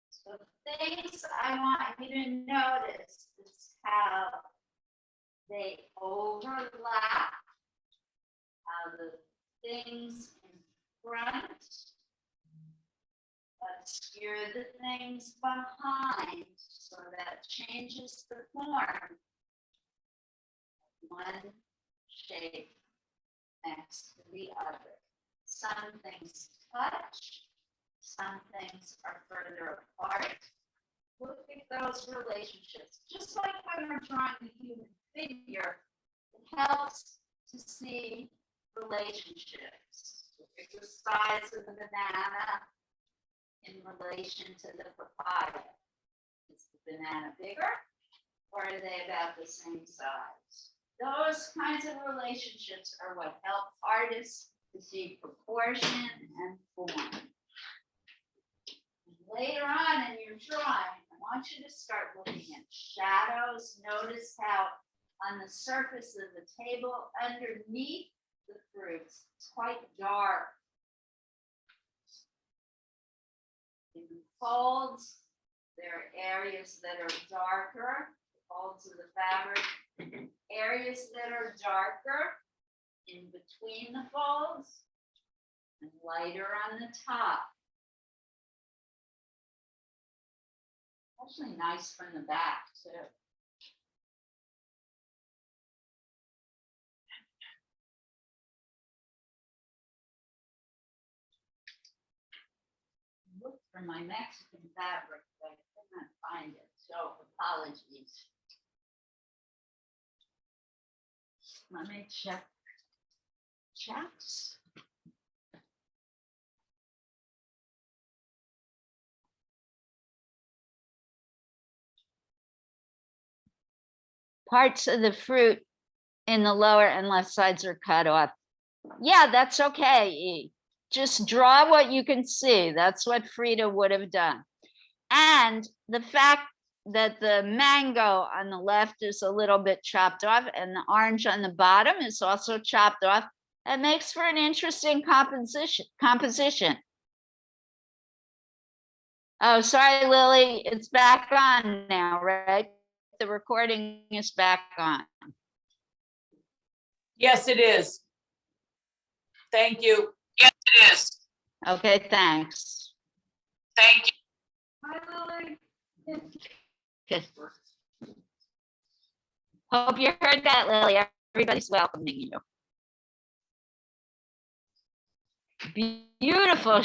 So things I want you to notice is how they overlap, how the things in front obscure the things behind, so that changes the form. One shape next to the other. Some things touch, some things are further apart. Look at those relationships. Just like when we're drawing the human figure, it helps to see relationships. Look at the size of the banana in relation to the papaya. Is the banana bigger, or are they about the same size? Those kinds of relationships are what help artists to see proportion and form. Later on in your drawing, I want you to start looking at shadows. Notice how on the surface of the table underneath the fruits, it's quite dark. In the folds, there are areas that are darker, the folds of the fabric, areas that are darker in between the folds, and lighter on the top. Actually nice from the back too. Looked for my Mexican fabric, but I could not find it, so apologies. Let me check chats. Parts of the fruit in the lower and left sides are cut off. Yeah, that's okay, E. Just draw what you can see. That's what Frida would have done. And the fact that the mango on the left is a little bit chopped off and the orange on the bottom is also chopped off, it makes for an interesting composition. Oh, sorry, Lily, it's back on now, right? The recording is back on. Yes, it is. Thank you. Yes, it is. Okay, thanks. Thank you. Hi, Lily. Good. Hope you heard that, Lily. Everybody's welcoming you. Beautiful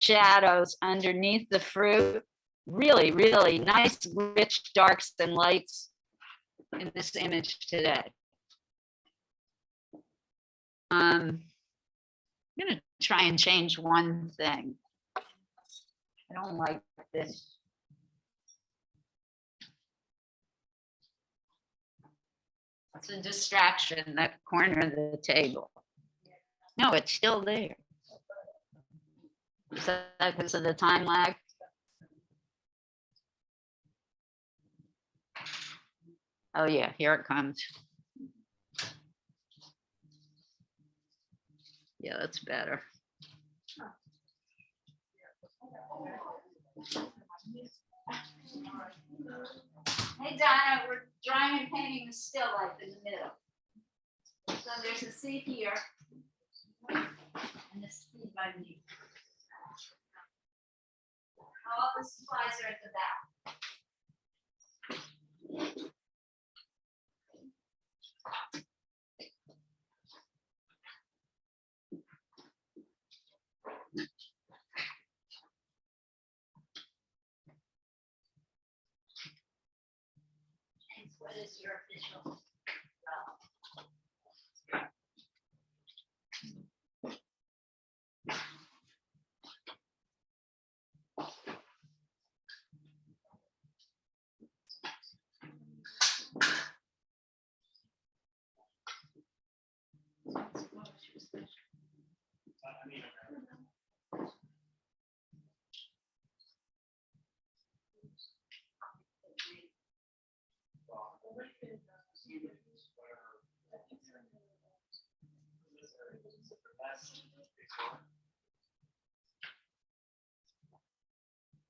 shadows underneath the fruit. Really, really nice, rich darks and lights in this image today. I'm going to try and change one thing. I don't like this. It's a distraction, that corner of the table. No, it's still there. Is that because of the time lag? Oh yeah, here it comes. Yeah, that's better. Hey Donna, we're drawing and painting the still life in the middle. So there's a seat here and a seat by me. All the supplies are at the back. What is your official?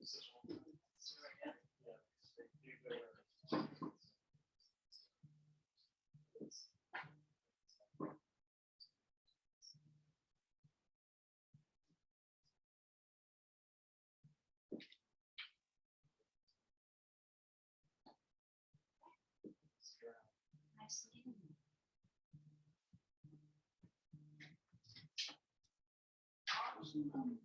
Nice meeting you.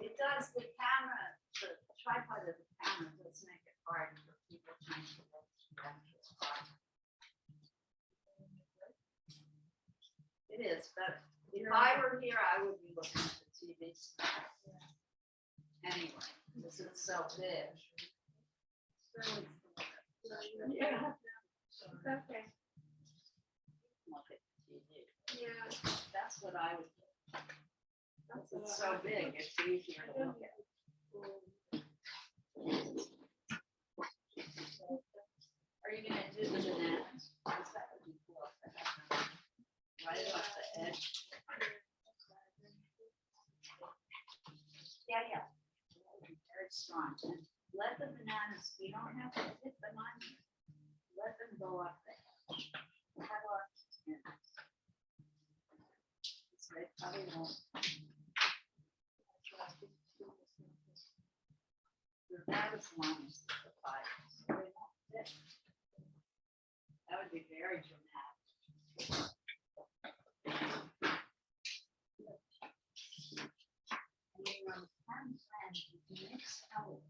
It does, the camera, the tripod of the camera does make it hard for people trying to look back to the car. It is, but if I were here, I would be looking at the TV. Anyway, this is so big. Yeah. Okay. Look at the TV. Yeah. That's what I would do. It's so big, it's easier to look at. Are you gonna do the bananas? Because that would be cool if they had them right off the edge. Yeah, yeah. That would be very strong. And let the bananas, you don't have to hit them on you. Let them go up the edge. Have a, so they probably won't. That as long as the fire, so they won't fit. That would be very dramatic. And you know, plan to mix colors.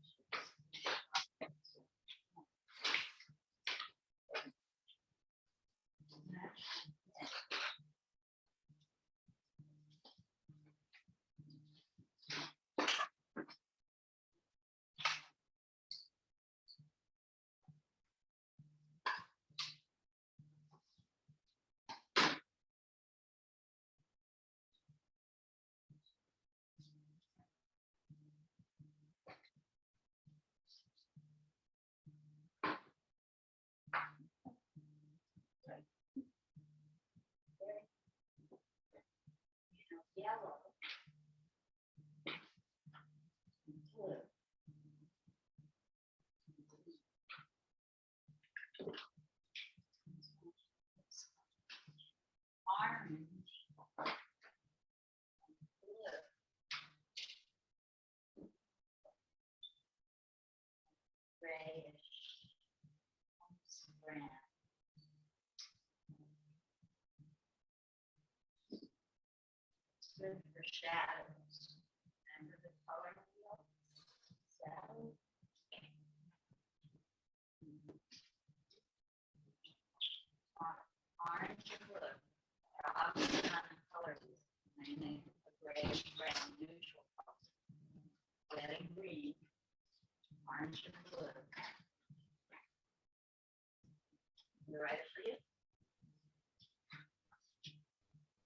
Yellow. Blue. Orange. Blue. Grayish. Brown. Good for shadows. Remember the color wheel? Shadow. Orange and blue are obviously not the color wheel. They make a gray, brown, neutral color. Red and green, orange and blue. You write it for you?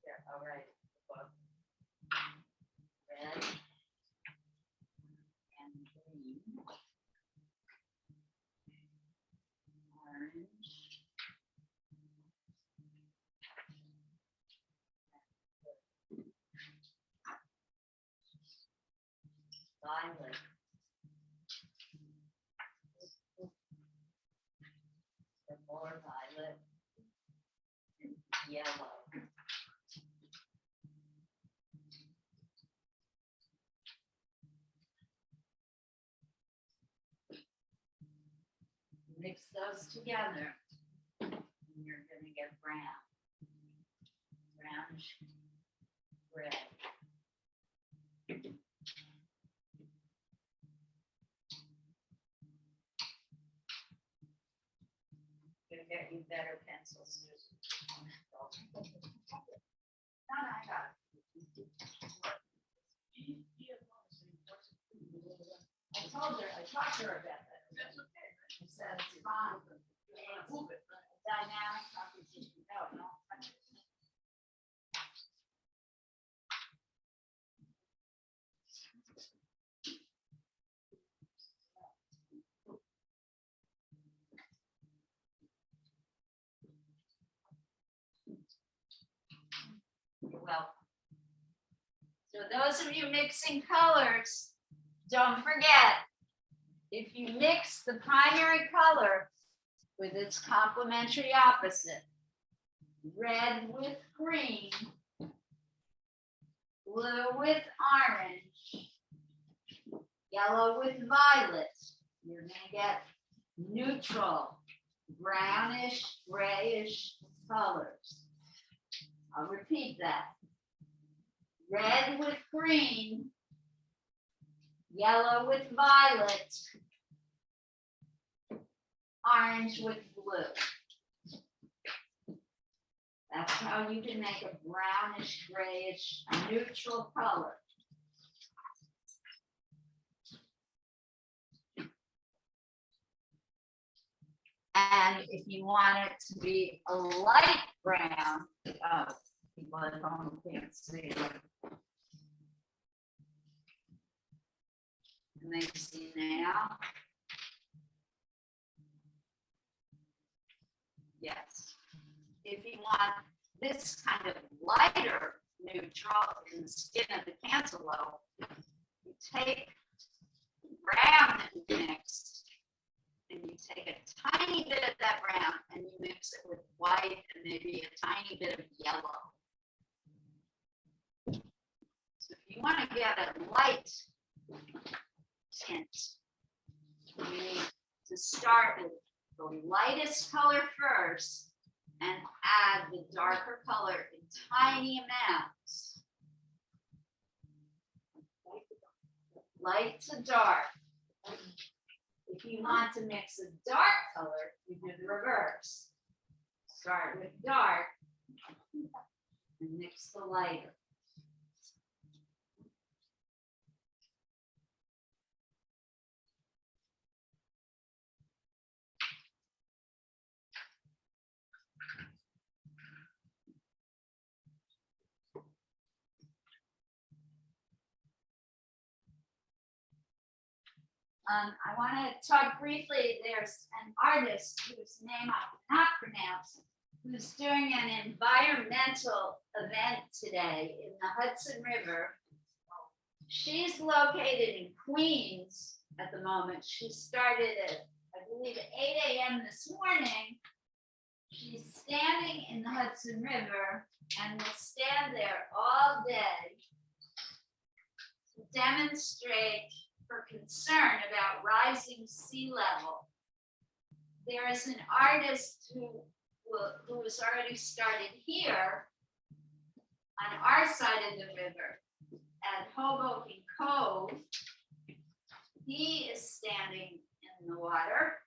Here, I'll write it above. or violet, and yellow. Mix those together, and you're gonna get brown. Brownish red. Gonna get you better pencils, Susan. No, I got it. I told her, I talked to her about that. She said it's fine. Dynamic composition. No, no. You're welcome. So those of you mixing colors, don't forget, if you mix the primary color with its complementary opposite, red with green, blue with orange, yellow with violet, you're gonna get neutral, brownish, grayish colors. I'll repeat that. Red with green, yellow with violet, orange with blue. That's how you can make a brownish, grayish, neutral color. And if you want it to be a light brown, people at home can't see it. Can they see now? Yes. If you want this kind of lighter neutral in the skin of the cantaloupe, you take the brown that you mixed, and you take a tiny bit of that brown and you mix it with white and maybe a tiny bit of yellow. So if you want to get a light tint, you need to start with the lightest color first and add the darker color in tiny amounts. Light to dark. If you want to mix a dark color, you do the reverse. Start with dark and mix the lighter. I want to talk briefly. There's an artist whose name I cannot pronounce, who's doing an environmental event today in the Hudson River. She's located in Queens at the moment. She started at, I believe, 8 a.m. this morning. She's standing in the Hudson River and will stand there all day to demonstrate her concern about rising sea level. There is an artist who has already started here on our side of the river at Hoboken Cove. He is standing in the water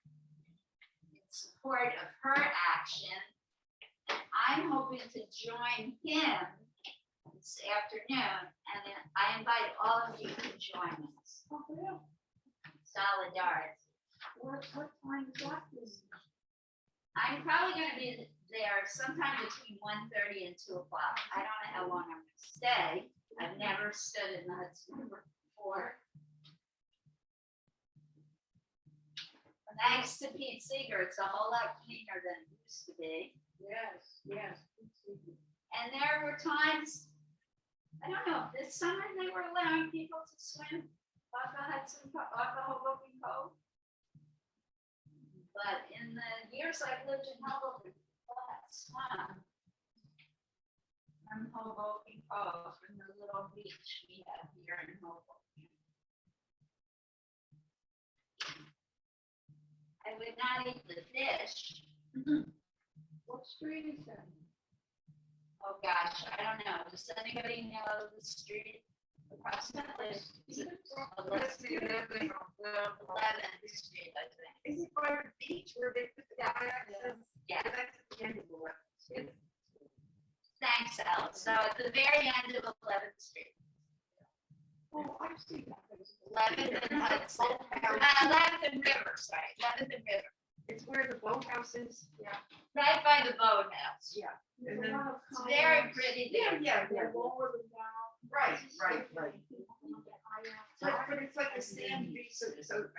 in support of her action. And I'm hoping to join him this afternoon, and then I invite all of you to join us. Solidarity. What time is that? I'm probably going to be there sometime between 1:30 and 2 o'clock. I don't know how long I'm going to stay. I've never stood in the Hudson River before. Thanks to Pete Seeger, it's a whole lot cleaner than it used to be. Yes, yes. And there were times, I don't know, this summer they were allowing people to swim off the Hudson, off the Hoboken Cove. But in the years I've lived in Hoboken, that's fun. From Hoboken Cove, from the little beach we have here in Hoboken. I would not eat the fish. What street is that? Oh, gosh, I don't know. Does anybody know the street approximately? Is it 11th Street, I think. Is it by the beach where they put the guy? Yeah. That's at the end of the left. Thanks, Alice. So at the very end of 11th Street. Oh, I've seen that. 11th and Hudson. 11th and River, sorry, 11th and River. It's where the boathouse is. Yeah. Right by the boathouse. Yeah. There's And a then- lot of It's very pretty there. Yeah. Right. But it's like a sand beach, so,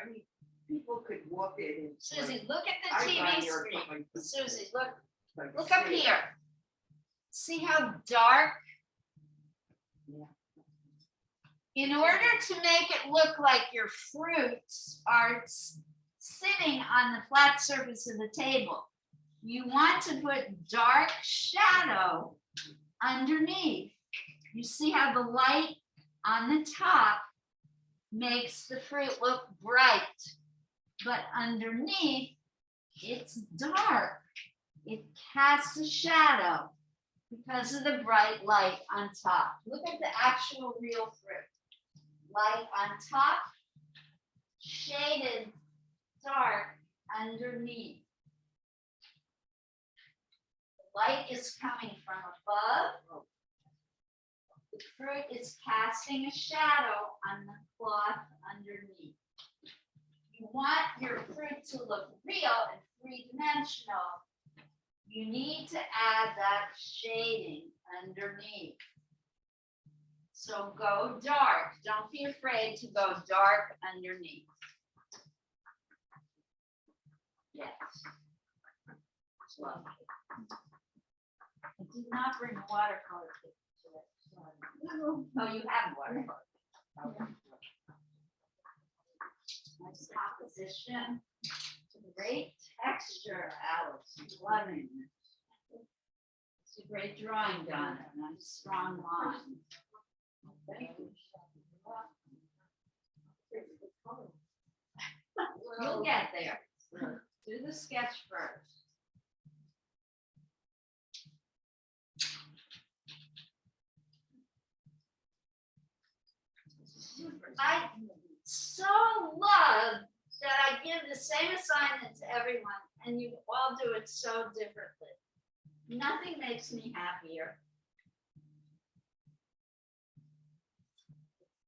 I mean, people could walk in and. Susie, look at the I TV buy your- screen. Susie, look like up sand. here. See how dark? Yeah. In order to make it look like your fruits are sitting on the flat surface of the table, you want to put dark shadow underneath. You see how the light on the top makes the fruit look bright, but underneath it's dark. It casts a shadow because of the bright light on top. Look at the actual real fruit. Light on top, shaded dark underneath. The light is coming from above. The fruit is casting a shadow on the cloth underneath. You want your fruit to look real and three-dimensional. You need to add that shading underneath. So go dark. Don't be afraid to go dark underneath. Yes. It's lovely. I did not bring a watercolor kit to it. Sorry. Oh, you have watercolor. Nice composition. Great texture, Alice. Loving it. It's a great drawing, Donna. Nice strong line. Thank you. You'll get there. Do the sketch first. I so love that I give the same assignment to everyone and you all do it so differently. Nothing makes me happier.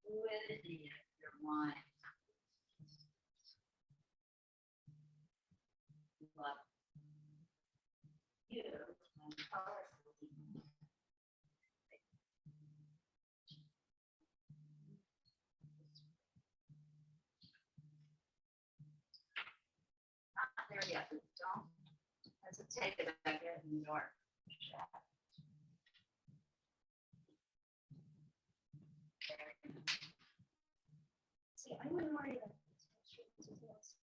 Fluidity of your mind. Love you and colorful. Not there yet, but don't hesitate if I get in your chat. See, I wouldn't worry about this.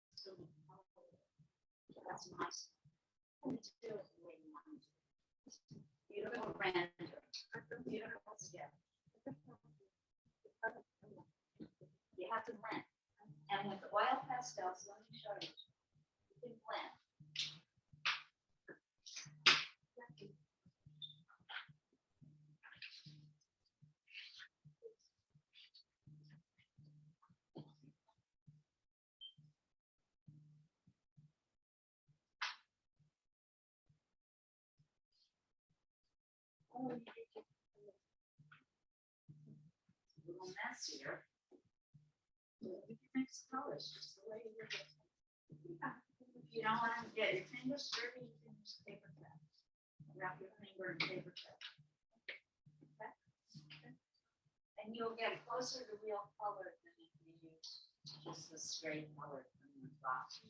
That's nice. And to do it the way you want it. Beautiful render. Beautiful, yeah. You have to blend. And with oil pastels, let me show you. You can blend. A little messier. You can mix colors just the way you would. If you don't want to get your fingers dirty, you can use paper towel. Wrap your finger in paper towel. Okay? And you'll get closer to real color than if you use just the straight color from the box.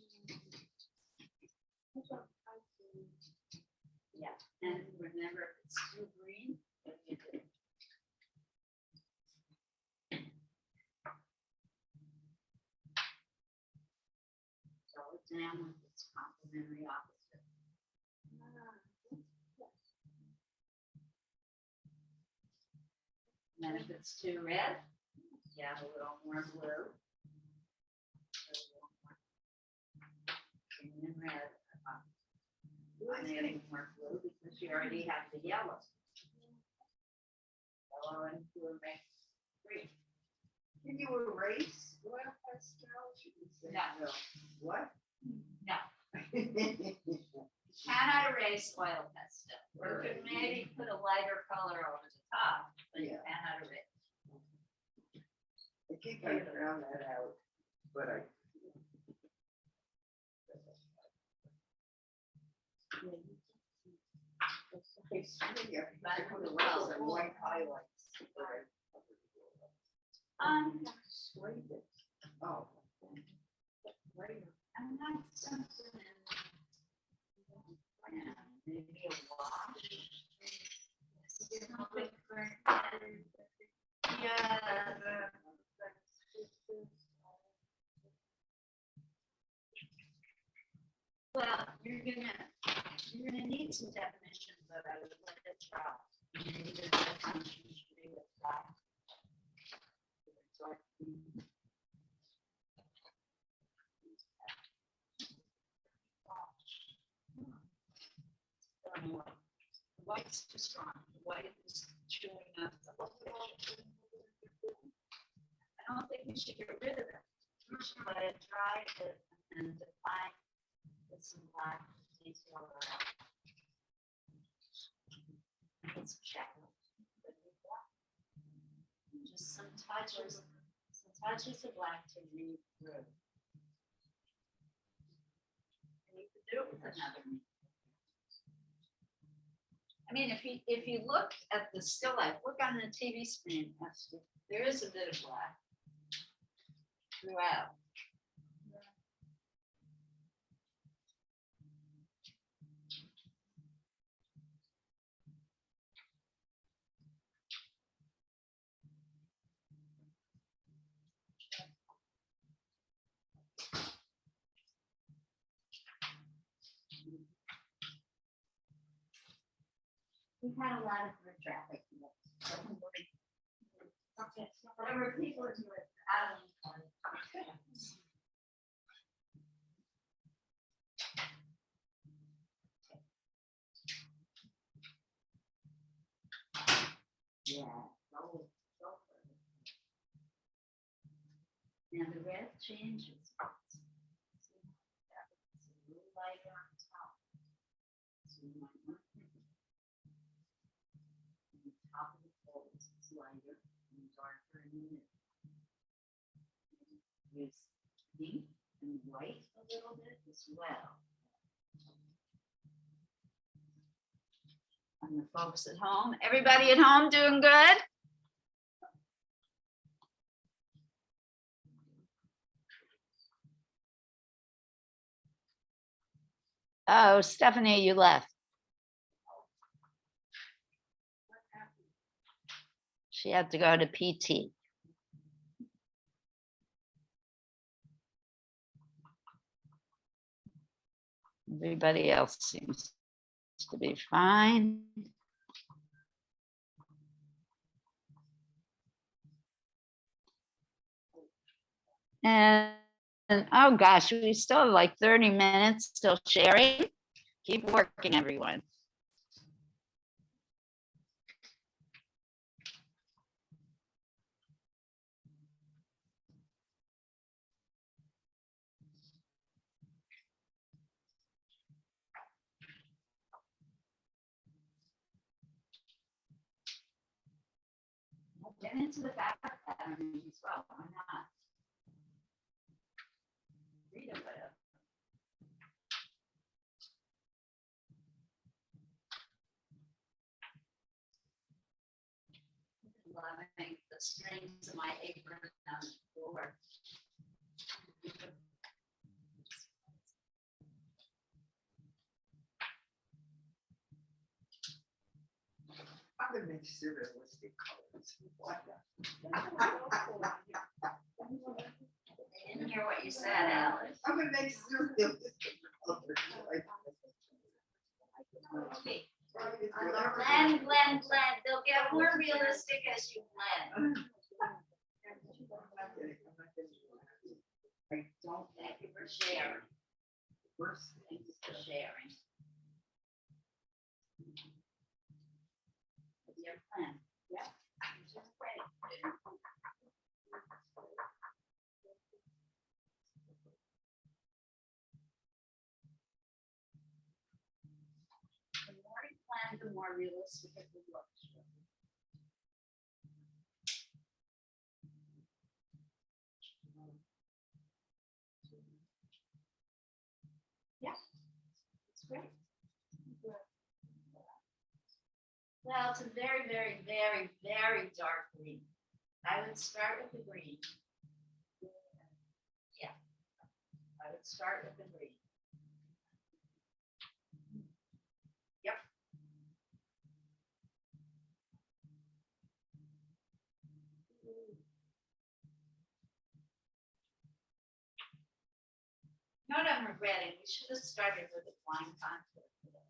Yeah, and remember, if it's too green, what do you do? Slow it down with its color. complementary opposite. And then if it's too red, you have a little more blue. And then red. I'm adding more blue because you already have the yellow. Yellow and blue makes green. Can you erase oil pastels? You can say No. What? No, cannot erase oil pastel. Or you could maybe put a lighter color over the top, but you Yeah. cannot erase. I think I found that out, but I. Okay, so yeah, I put a little and white highlights. Swayed it. Oh. I'm not something in. Yeah, maybe a wash. Yeah. Well, you're gonna need some definition, but I would let it drop. You need a definition to do with that. White's too strong. White is chewing up the whole picture. I don't think we should get rid of it. We should let it dry and define with some black detail around. Let's check. Just some touches of black to read through. And you could do it with another. I mean, if you look at the still life, look on the TV screen, there is a bit of black throughout. We've had a lot of foot traffic. Okay, whatever people are doing, I don't know. Yeah. Now the red changes. It's a little lighter on top. So you might want to think the top of the folds is lighter and darker in the middle. Use pink and white a little bit as well. And the folks at home, everybody at home doing good? Oh, Stephanie, you left. She had to go to PT. Everybody else seems to be fine. And oh gosh, we still have like 30 minutes still sharing. Keep working, everyone. Get into the back pattern as well. Why not? Frida would have. Loving the strings of my apron on the floor. I'm gonna make sure that was the colors. Why I didn't hear what you said, Alice. I'm gonna make sure that was Okay. Blend, blend, blend. They'll get more realistic as you blend. Thank you for sharing. Thank you for sharing. Your plan. Yeah. Just wait. The more you plan, the more realistic it will look. Yeah, it's great. Well, it's a very, very, very, very dark green. I would start with the green. Yeah, I would start with the green. Yep. No, I'm regretting. We should have started with a flying contour today.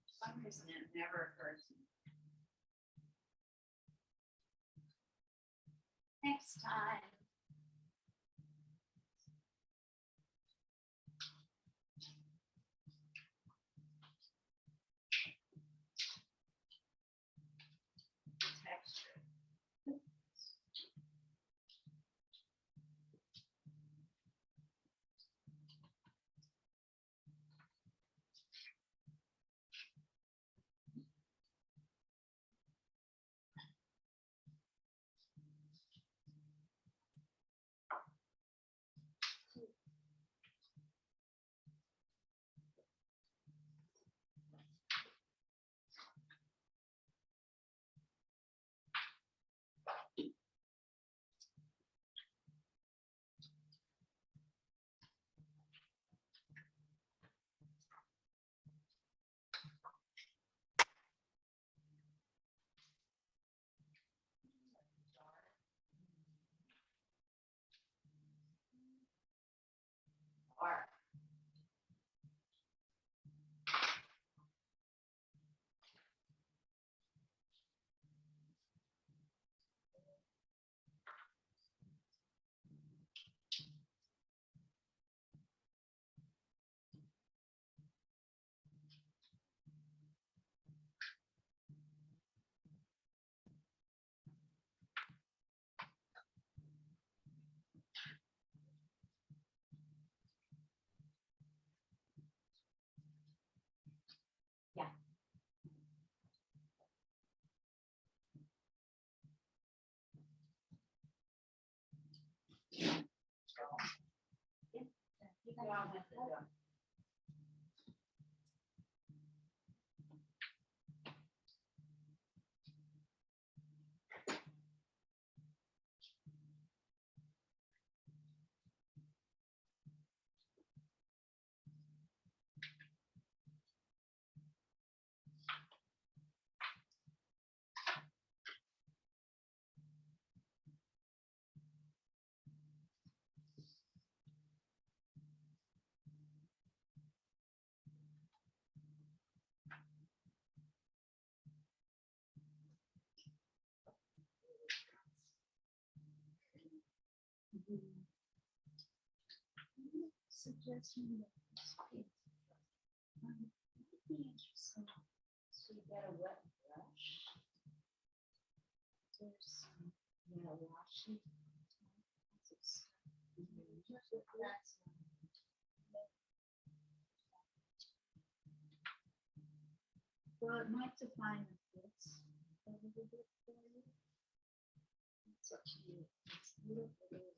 For some reason, it never occurred to me. Next time. Texture. Dark. Yeah. Keep going with it. Suggestion that be interesting. So you get a wet brush. There's some, washing. That's well, it might define this a little bit for you. It's up to you. It's beautiful.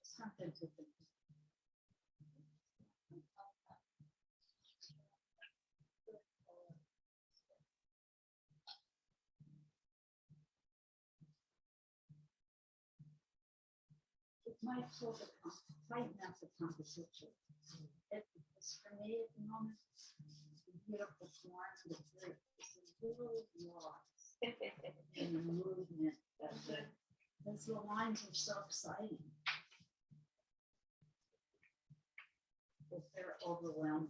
Something to think. It might sort of tighten up the composition. It's for me at the moment, it's a beautiful form, but it's a little lost in the movement. Because the lines are so exciting. if they're overwhelmed.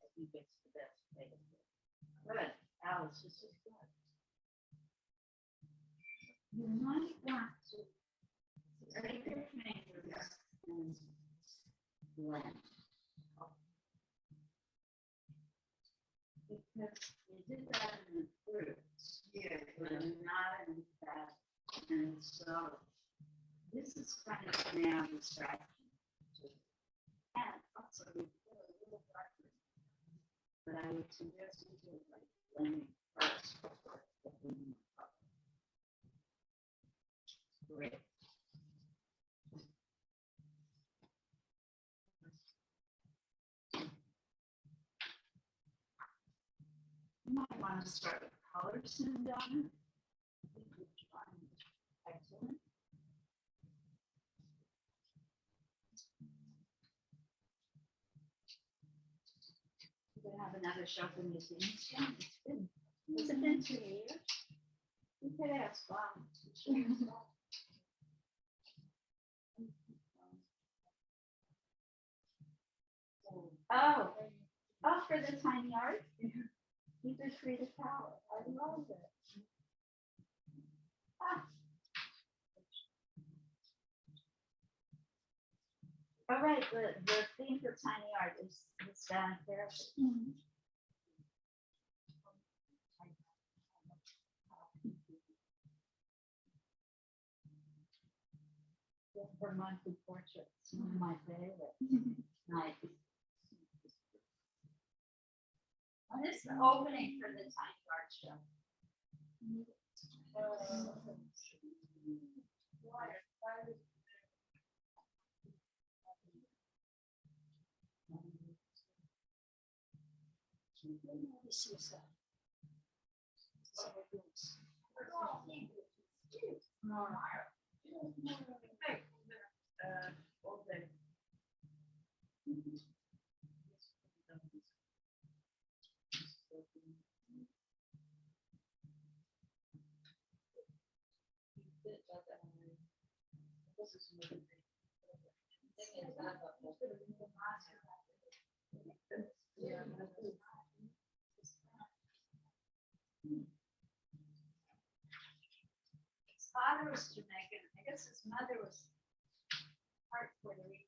I think it's the best way to do it. Good, Alice, this is good. You might want to break your fingers and blend. Because you did that in the fruits, Yeah. but not in that. And so this is kind of now distraction. And also we put a little darker. But I would suggest you do it like blending first. Great. You might want to start with colors and done. Excellent. We have another show for museums. Yeah, it's been, has it been 2 years? We could ask Bob. Oh, for the tiny art? These are Frida Kahlo. I love it. Ah. All right, the theme for tiny art is sound therapy. For monthly portraits, one of my favorites. Nice. What is the opening for the tiny art show? His father was Jamaican. I guess his mother was part Puerto Rican.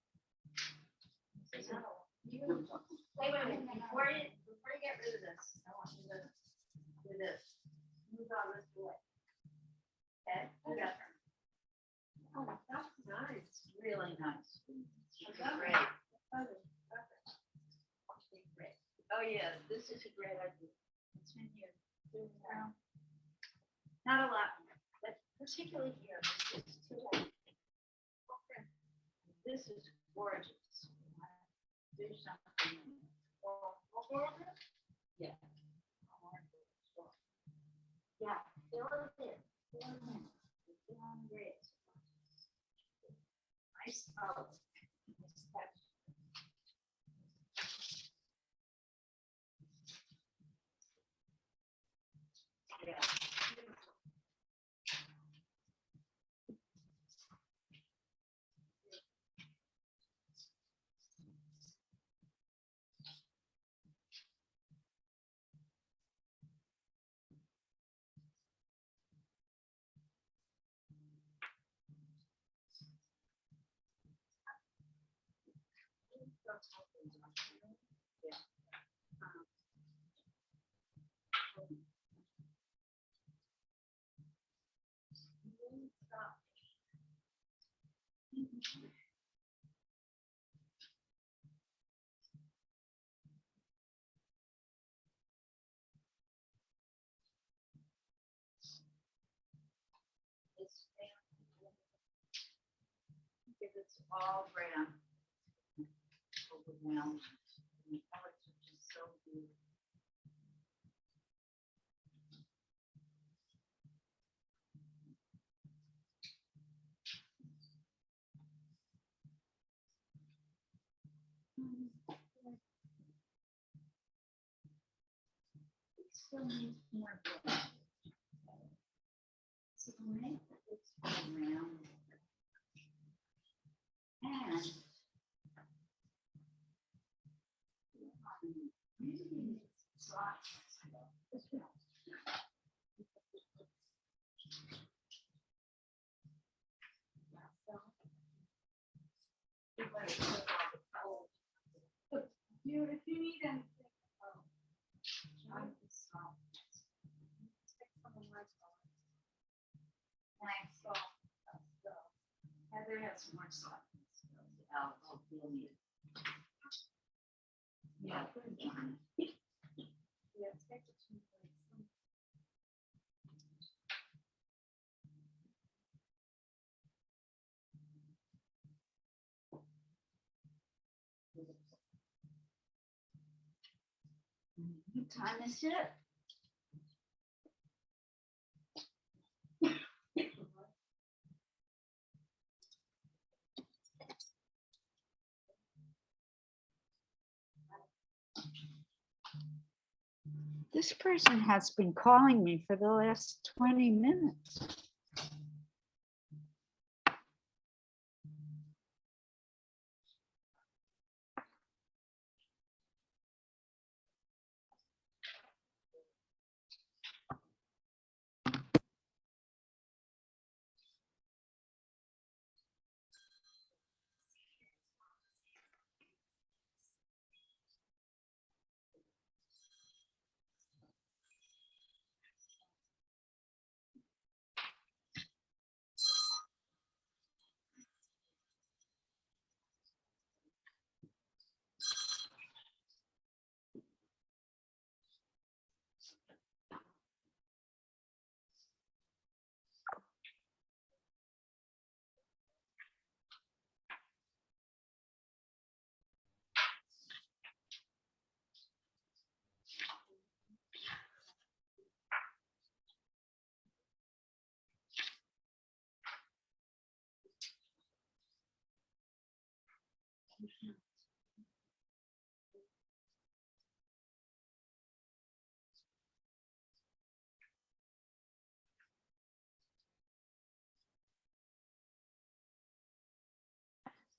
Wait, before you get rid of this, I want you to do this. Move all this away. Okay? You got her. Oh, that's nice. Really nice. Great. Great. Oh, yes, this is a great idea. It's in here. Not a lot, but particularly here. It's too light. This is gorgeous. Do something. Yeah. Yeah, fill it in. Fill it in. Fill on great. Nice color. Nice touch. Yeah. If it's all brown, overwhelmed. The colors are just so beautiful. It still needs more brown. So make it brown. And If you need anything. Heather has more salt. I'll feel you. Yeah. What time is it? This person has been calling me for the last 20 minutes.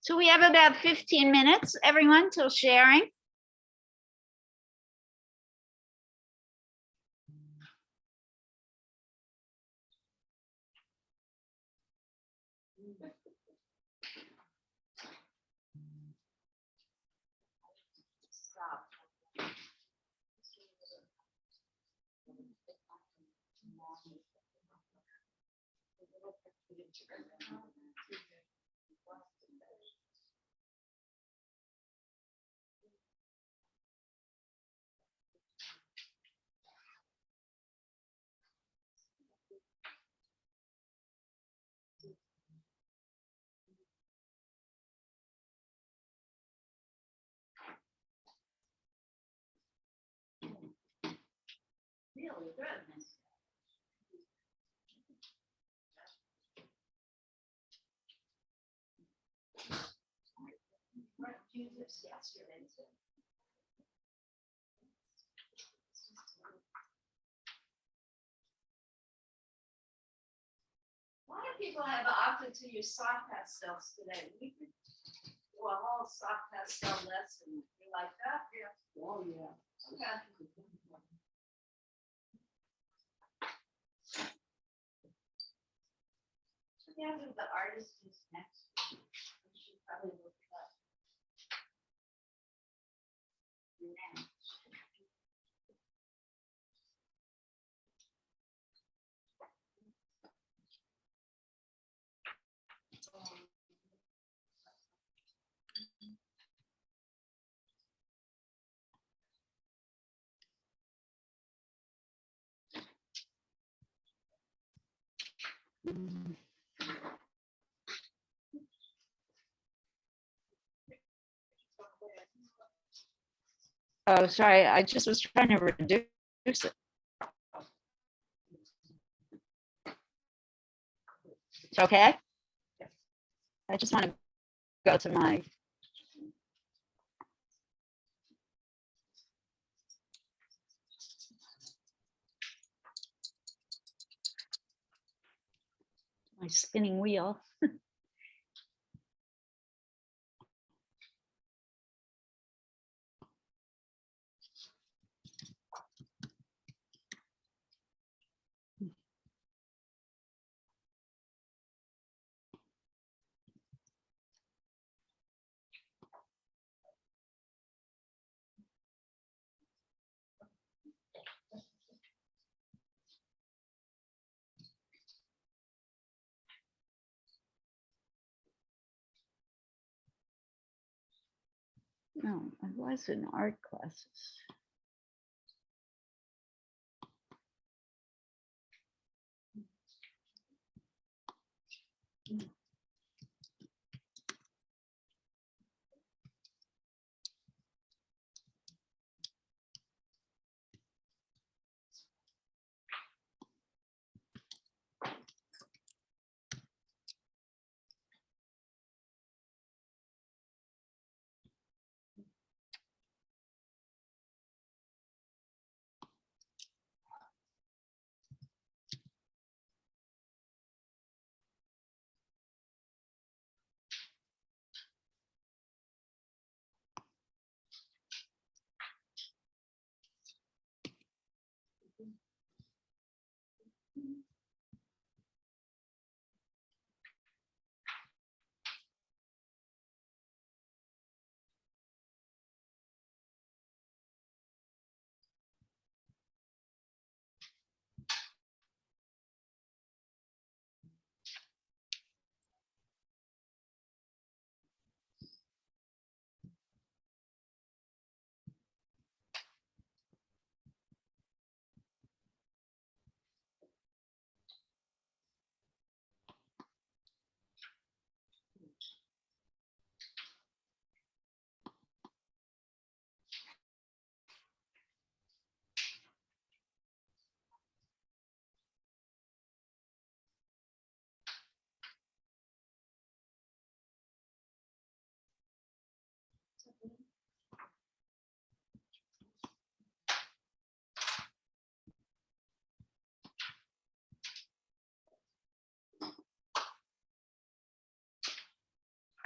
So we have about 15 minutes, everyone, till sharing. Really good. A lot of people have opted to use soft pastels today. We could do a whole soft pastel lesson. You like that? Yeah. Oh, yeah. Okay. Yeah, the artist is next. We should probably look it up. Yeah. Oh, sorry, I just was trying to reduce it. It's okay? I just want to go to my. My spinning wheel. No, I was in art classes.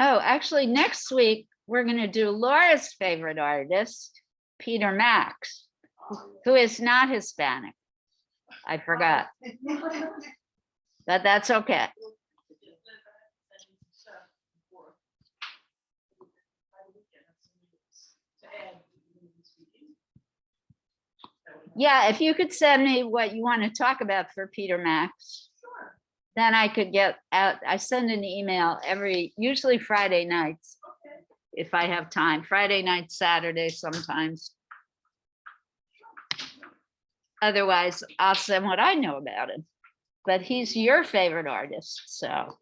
Oh, actually, next week, we're going to do Laura's favorite artist, Peter Max, who is not Hispanic. I forgot, but that's okay. Yeah, if you could send me what you want to talk about for Peter Max, then I could get out. I send an email usually Friday nights, if I have time. Friday night, Saturday sometimes. Otherwise, I'll send what I know about him. But he's your favorite artist, so.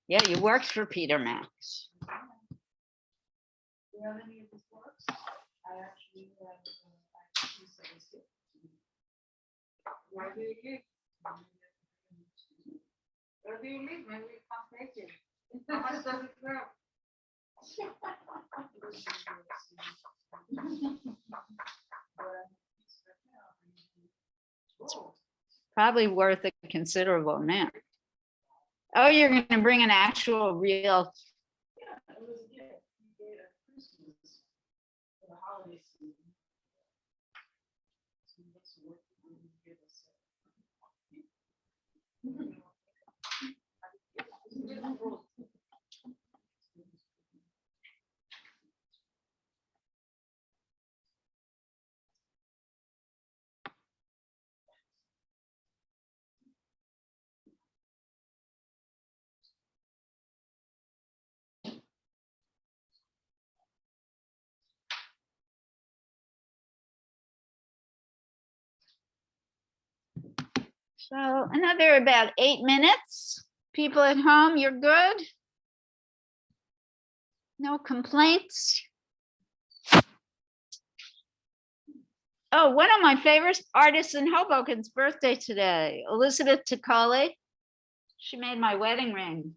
Yeah, you worked for Peter Max. Do you have any of his works? I actually have, two sets here. Where do you live? Where do you live? Maybe we can take it. How much does it grow? Probably worth a considerable amount. Oh, you're going to bring an actual real. Yeah, it was a gift. He gave at Christmas for the holiday season. So that's what he gave us. So another about 8 minutes. People at home, you're good? No complaints? Oh, one of my favorite artists in Hoboken's birthday today, Elizabeth Ticoli. She made my wedding ring.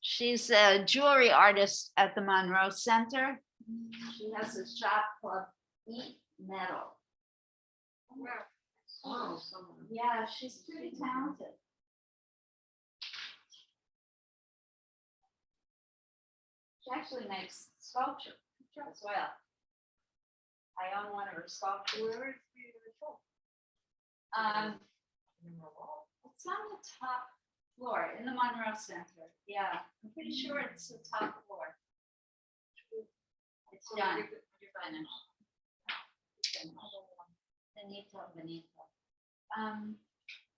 She's a jewelry artist at the Monroe Center. She has a shop called Eat Metal. Oh, Yeah, she's pretty talented. She actually makes sculpture as well. I own one of her sculptures. where is the shop? It's on the top floor in the Monroe Center. Yeah, I'm pretty sure it's the top floor. It's done. Finished. Benito.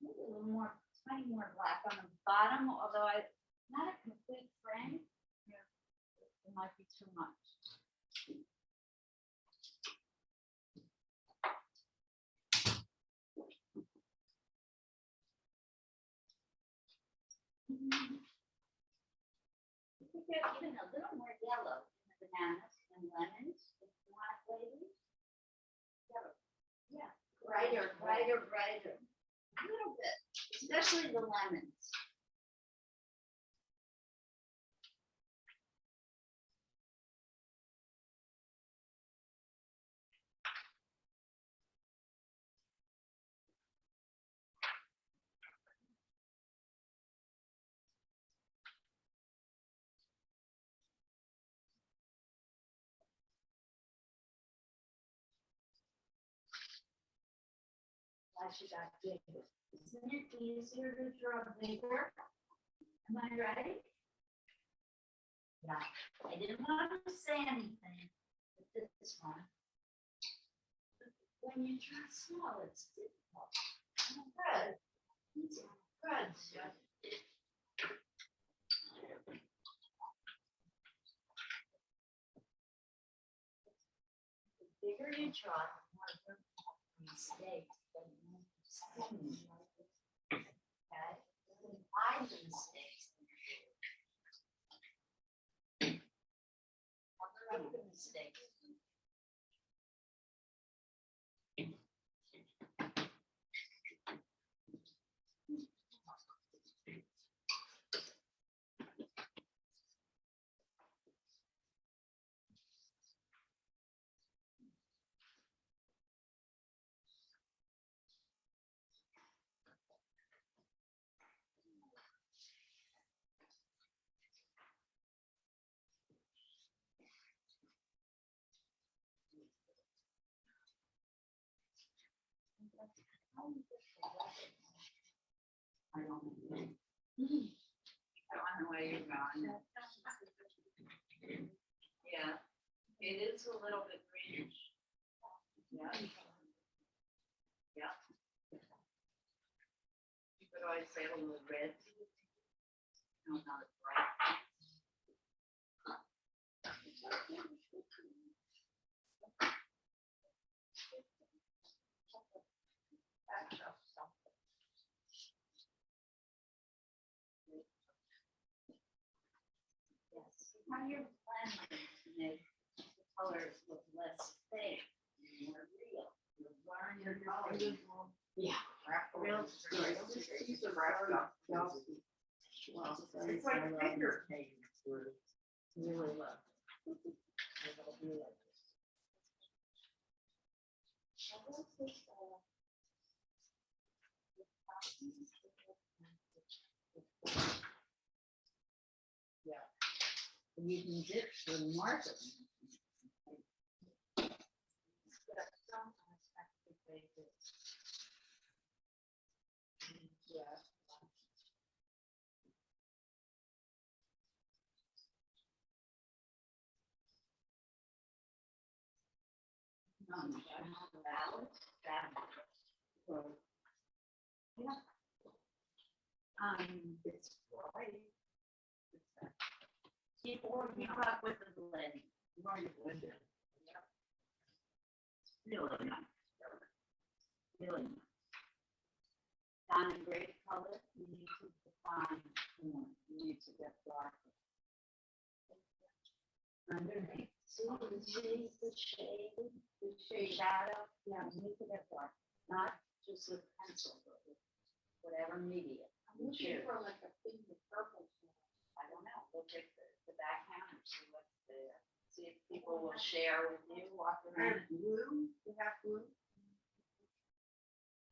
Maybe a little more, tiny more black on the bottom, although not a complete frame. Yeah, it might be too much. You could get even a little more yellow in the bananas and lemons, if you want ladies. Yeah, brighter, brighter, brighter. A little bit, especially the lemons. I should got bigger. Isn't it easier to draw bigger? Am I right? Yeah, I didn't want to say anything with this one. When you draw small, it's difficult. Good. Good. The bigger you draw, the more room for mistakes. Okay, hide the mistakes. Cover up the mistakes. I don't know. I don't know where you're going. Yeah, it is a little bit greenish. Yeah. Yeah. You could always say a little red. No, not as bright. Yes, how you blend to make the colors look less fake, more real. You learn your colors. Yeah. Real stories. These are wrapped up. It's like finger paint. Really love. Yeah. And you can dip the marker. Yeah. It's right. Keep working up with the blending. Really nice. Really nice. Down in great color, you need to define more. You need to get darker. Underneath, see the shade, shadow. Yeah, you need to get dark, not just with pencil, but with whatever media. I'm looking for like a pink and purple. I don't know, look at the back counter, see what's there. See if people will share with you, walk around. Blue, you have blue?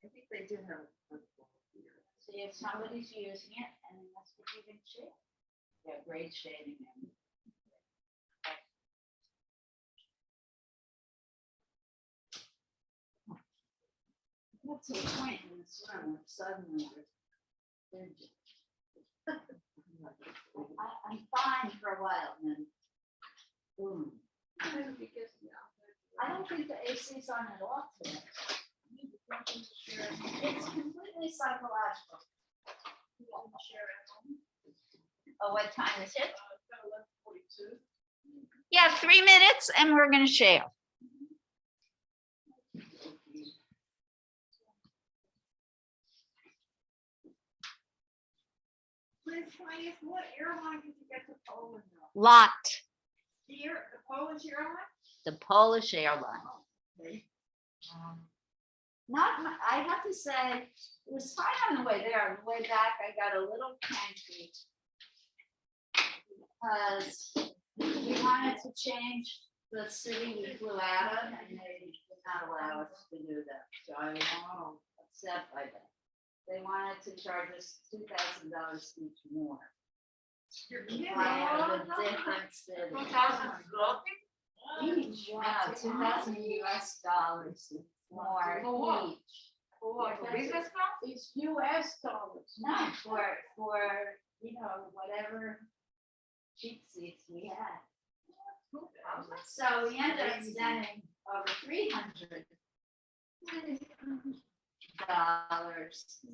I think they do have a purple here. See if somebody's using it, and that's what you can share. Yeah, great shading in. What's the point in this room if suddenly they're just. I'm fine for a while, then boom. Because, yeah. I don't think the AC's on at all today. It's completely psychological. Oh, what time is it? 11:42. Yeah, 3 minutes and we're gonna share. Please, can I ask, what airline did you get to Poland on? Lot, The Polish airline? the Polish airline. Okay. I have to say, it was fine on the way there. On the way back, I got a little cranky. Because we wanted to change the city we flew out of, and they did not allow us to do that. So I was upset by that. They wanted to charge us $2,000 each more. By the different cities. 2,000 zloty? Each, wow, 2,000 US dollars more For what? each. For what, for business class? It's US dollars. No, for, you know, whatever cheap seats we had. So we ended up spending over $300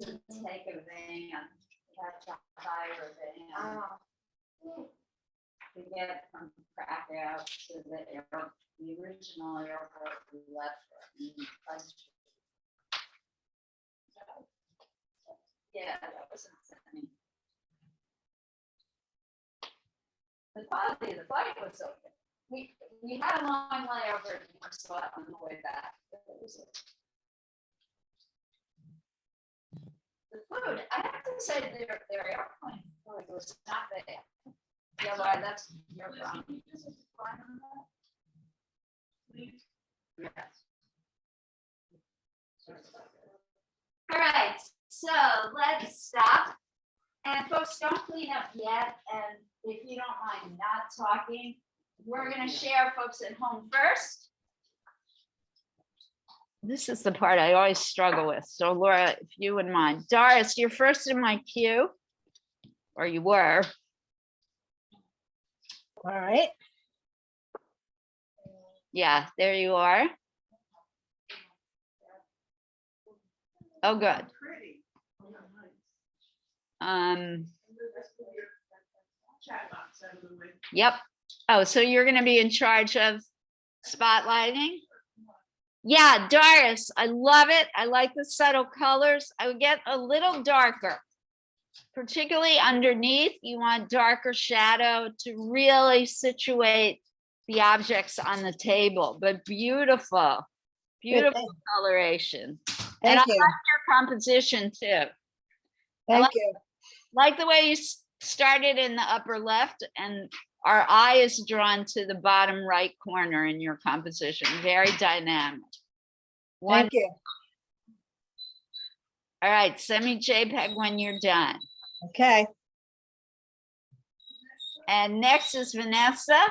to take a van, that's a hire van. To get from Krakow to the original airport we left from. Yeah, that was insane. The quality of the flight was okay. We had a long layover in Warsaw on the way back. But it was the food, I have to say, their airplane food was not bad. Yeah, Laura, that's your problem. Yes. All right, so let's stop. And folks, don't clean up yet. And if you don't mind not talking, we're going to share folks at home first. This is the part I always struggle with. So Laura, if you wouldn't mind. Doris, you're first in my queue, or you were. All right. Yeah, there you are. Oh, good. Pretty. Chat box out of the way. Yep. Oh, so you're going to be in charge of spotlighting? Yeah, Doris, I love it. I like the subtle colors. I would get a little darker, particularly underneath. You want darker shadow to really situate the objects on the table, but beautiful, beautiful coloration. And I Thank you. like your composition too. Thank you. Like the way you started in the upper left, and our eye is drawn to the bottom right corner in your composition. Very dynamic. Thank you. All right, send me JPEG when you're done. Okay. And next is Vanessa.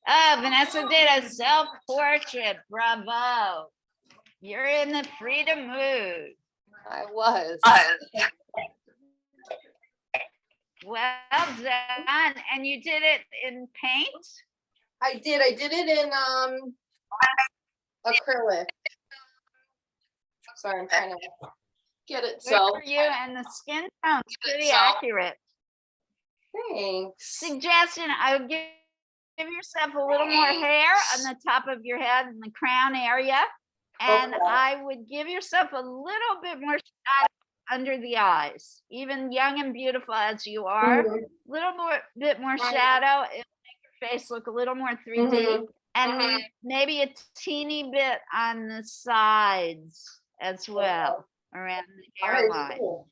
Oh, Vanessa did a self-portrait. Bravo. You're in the Frida mood. I was. Well done. And you did it in paint? I did it in acrylic. Sorry, I'm trying to get it Good so. for you. And the skin tone's pretty accurate. Thanks. Suggestion, I would give yourself a little more hair on the top of your head in the crown area. And Okay. I would give yourself a little bit more shadow under the eyes. Even young and beautiful as you are, Mhm. little bit more shadow. It'll make your face look a little more 3D. Mhm. And maybe a teeny bit on the sides as well, around the All right, hairline. cool.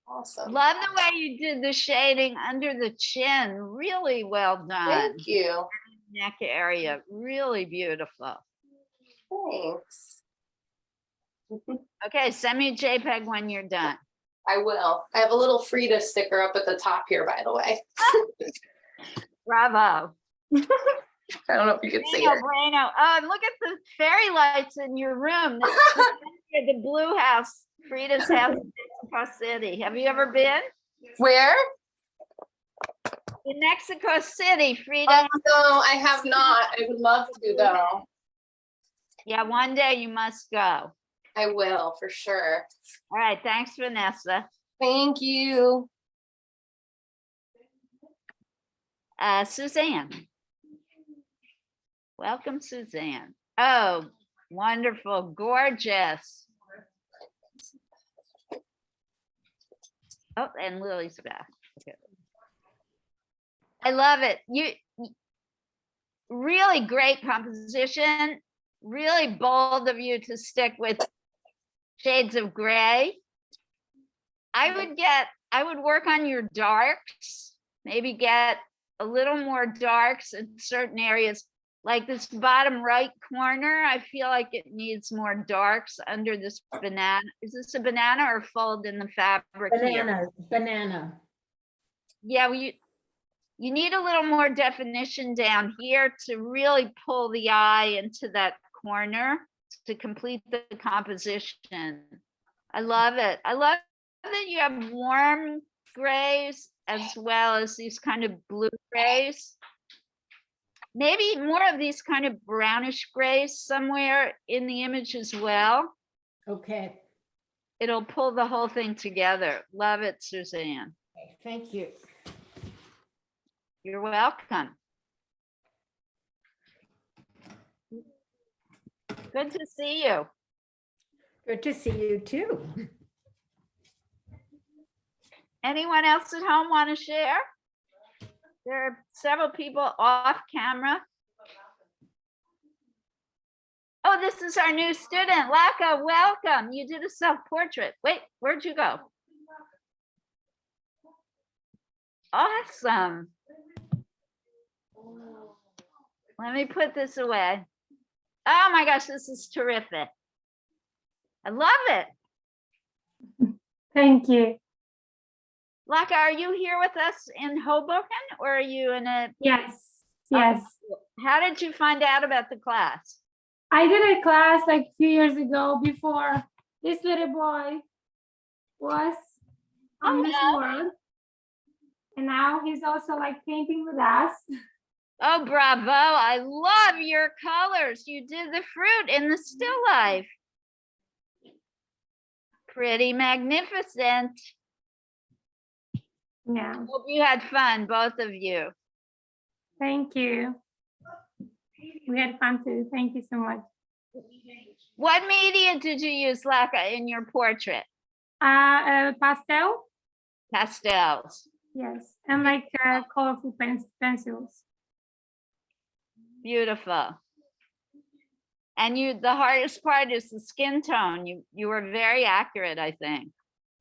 Awesome. Love the way you did the shading under the chin. Really well done. Thank you. Neck area, really beautiful. Thanks. Okay, send me a JPEG when you're done. I will. I have a little Frida sticker up at the top here, by the way. Bravo. I don't know if you can see Bueno, it. bueno. Oh, and look at the fairy lights in your room. The blue house, Frida's house in Mexico City. Have you ever been? Where? in Mexico City, Frida. Oh, no, I have not. I would love to though. Yeah, one day you must go. I will for sure. All right, thanks, Vanessa. Thank you. Suzanne. Welcome, Suzanne. Oh, wonderful, gorgeous. Oh, and Lily's back. Okay. I love it. You really great composition. Really bold of you to stick with shades of gray. I would work on your darks, maybe get a little more darks in certain areas, like this bottom right corner. I feel like it needs more darks under this banana. Is this a banana or fold in the fabric here? Banana. Yeah, well, you need a little more definition down here to really pull the eye into that corner to complete the composition. I love it. I love that you have warm grays as well as these kind of blue grays. Maybe more of these kind of brownish grays somewhere in the image as well. Okay, It'll pull the whole thing together. Love it, Suzanne. thank you. You're welcome. Good to see you. Good to see you too. Anyone else at home want to share? There are several people off camera. Oh, this is our new student, Laka, welcome. You did a self-portrait. Wait, where'd you go? Awesome. Let me put this away. Oh my gosh, this is terrific. I love it. Thank you. Laka, are you here with us in Hoboken or are you in a? Yes, yes. How did you find out about the class? I did a class like a few years ago before this little boy was on this wow. world. And now he's also like painting with us. Oh, bravo. I love your colors. You did the fruit in the still life. Pretty magnificent. Yeah, Hope you had fun, both of you. thank you. We had fun too. Thank you so much. What media did you use, Laka, in your portrait? Pastel, Pastels. yes. And like colorful pencils. Beautiful. And the hardest part is the skin tone. You were very accurate, I think.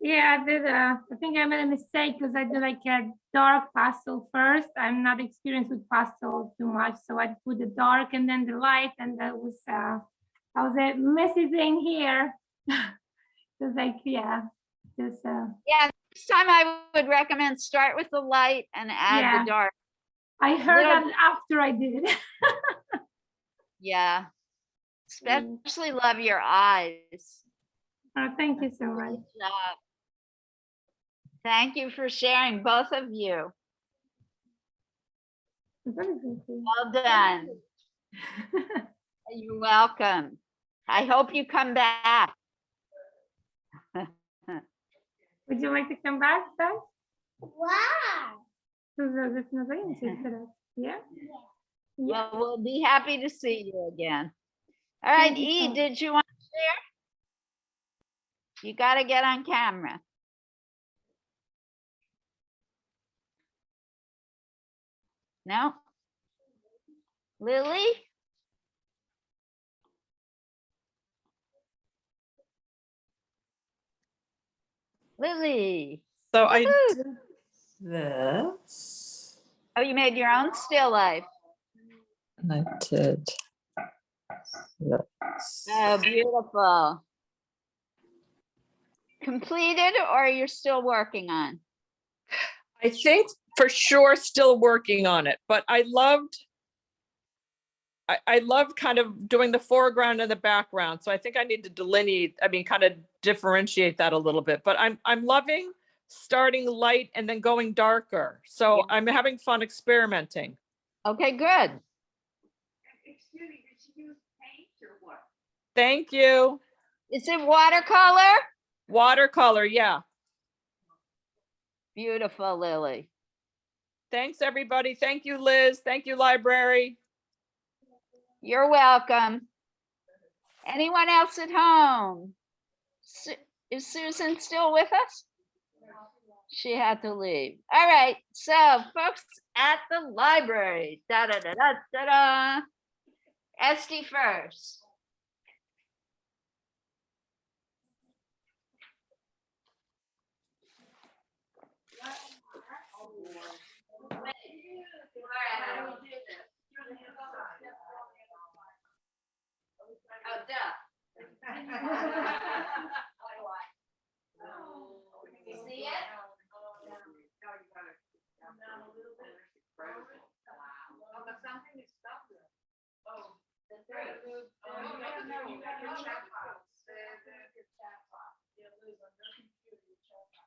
Yeah, I did. I think I made a mistake because I did like a dark pastel first. I'm not experienced with pastel too much, so I put the dark and then the light, and that was a messy thing here. It's like just Yeah, this time I would recommend start with the light and add Yeah. the dark. I heard Little- that after I did it. Yeah. Especially love your eyes. Oh, thank you so much. Good job. Thank you for sharing, both of you. Well done. You're welcome. I hope you come back. Would you like to come back, Doug? Wow. Yeah. Well, we'll be happy to see you again. All right, Thank you so E, much. did you want to share? You got to get on camera. No? Lily? Lily. So I Woohoo. did this, Oh, you made your own still life. and I did this. Oh, beautiful. Completed or you're still working on? I think for sure still working on it, but I loved kind of doing the foreground and the background. So I think I need to delineate, kind of differentiate that a little bit, but I'm loving starting light and then going darker. So Yeah. I'm having fun experimenting. Okay, good. Excuse me, did you use paint or what? Thank you. Is it watercolor? Watercolor, yeah. Beautiful, Lily. Thanks, everybody. Thank you, Liz. Thank you, library. You're welcome. Anyone else at home? Is Susan still with us? She had to leave. All right, so folks at the library, da da da da da da. Esty first. Oh, duh. You see it? Oh, but something is stuck there. Oh. The third. Oh, no, you got your chat box. Your chat box. Yeah, Liz, on your computer, your chat box.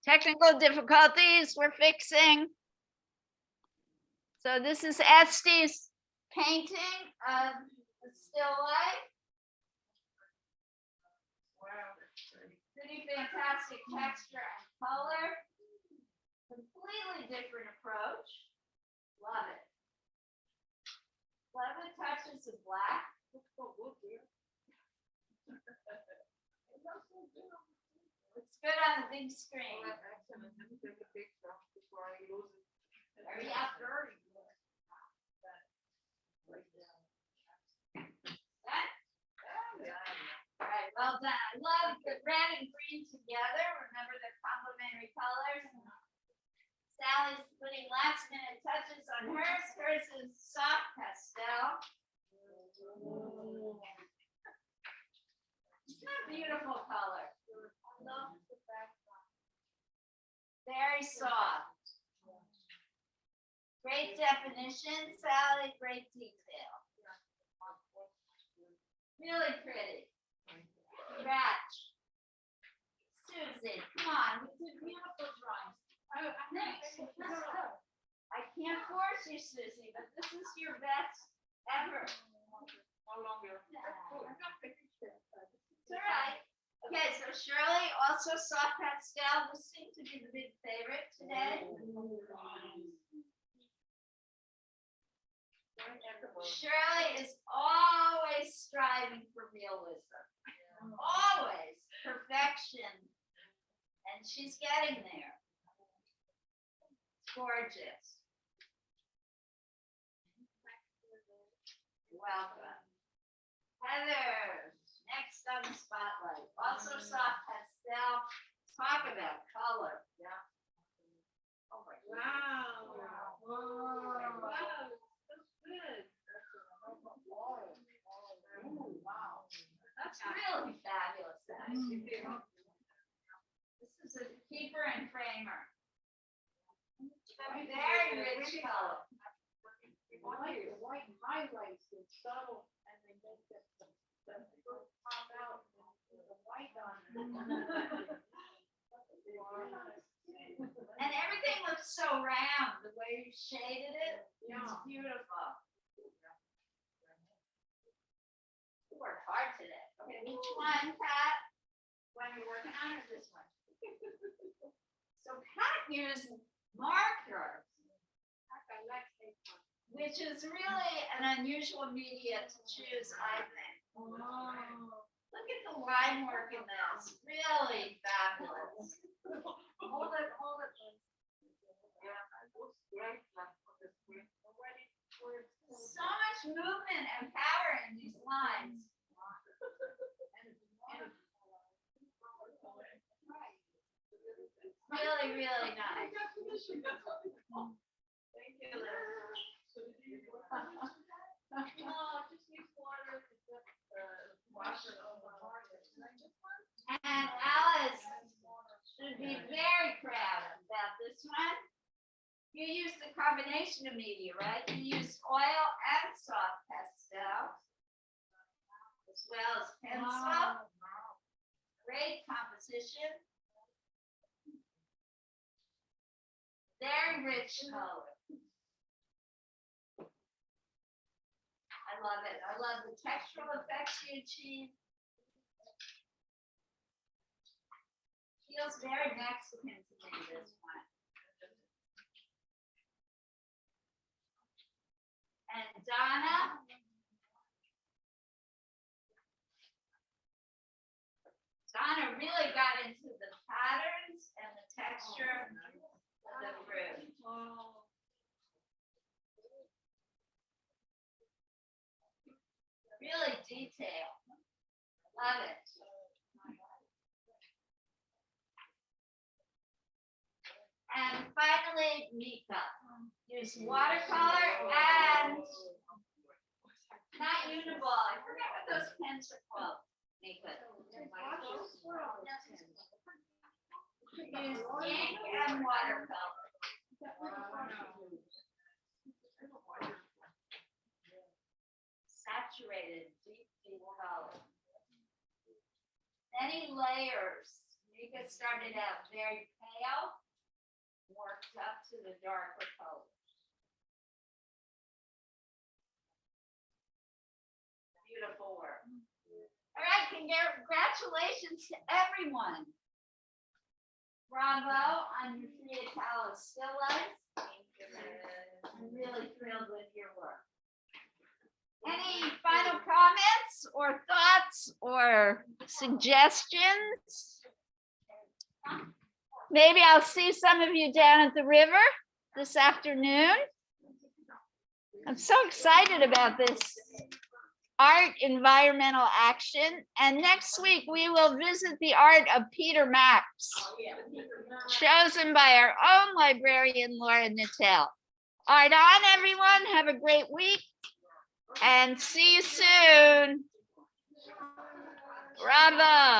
Technical difficulties we're fixing. So this is Esty's painting of the still life. Wow. Pretty fantastic texture and color. Completely different approach. Love it. Love the touches of black. It's good on the big screen. Hurry up. All right, well done. I love the red and green together. Remember the complementary colors. Sally's putting last minute touches on hers. Hers is soft pastel. Isn't that a beautiful color? Very soft. Great definition, Sally. Great detail. Really pretty. Congrats. Susan, come on. We did beautiful drawings. Next. I can't force you, Susie, but this is your best ever. No longer. It's all right. Okay, so Shirley, also soft pastel. This seemed to be the big favorite today. Shirley is always striving for realism. Always perfection. And she's getting there. It's gorgeous. Welcome. Heather, next on the spotlight. Also soft pastel. Talk about color. Yeah. Oh my God. Wow. Wow. That's good. Wow. That's really fabulous. This is a keeper and framer. Very rich color. White highlights and subtle, and they make the pop out with the white on it. And everything looks so round, the way you shaded it. Yeah. It's beautiful. You worked hard today. Okay, which one, Pat? One you're working on or this one? So Pat used marker, which is really an unusual media to choose, I think. Look at the line work in this. Really fabulous. Hold it. So much movement and power in these lines. Really, really nice. Thank you, Liz. Just use water to wash it over. And Alice should be very proud about this one. You used the combination of media, right? You used oil and soft pastel, as well as pencil. Great composition. Very rich color. I love it. I love the textural effects you achieve. Feels very Mexican to me, this one. And Donna. Donna really got into the patterns and the texture of the fruit. Really detailed. Love it. And finally, Mika. Use watercolor and not Uniball. I forget what those pens are called. Mika. Use ink and watercolor. Saturated, deep color. Many layers. Mika started out very pale, worked up to the darker colors. Beautiful work. All right, congratulations to everyone. Bravo on your Frida Kahlo still life. I'm really thrilled with your work. Any final comments or thoughts or suggestions? Maybe I'll see some of you down at the river this afternoon. I'm so excited about this art environmental action. And next week we will visit the art of Peter Max, chosen by our own librarian, Laura Nattel. Art on, everyone. Have a great week and see you soon. Bravo.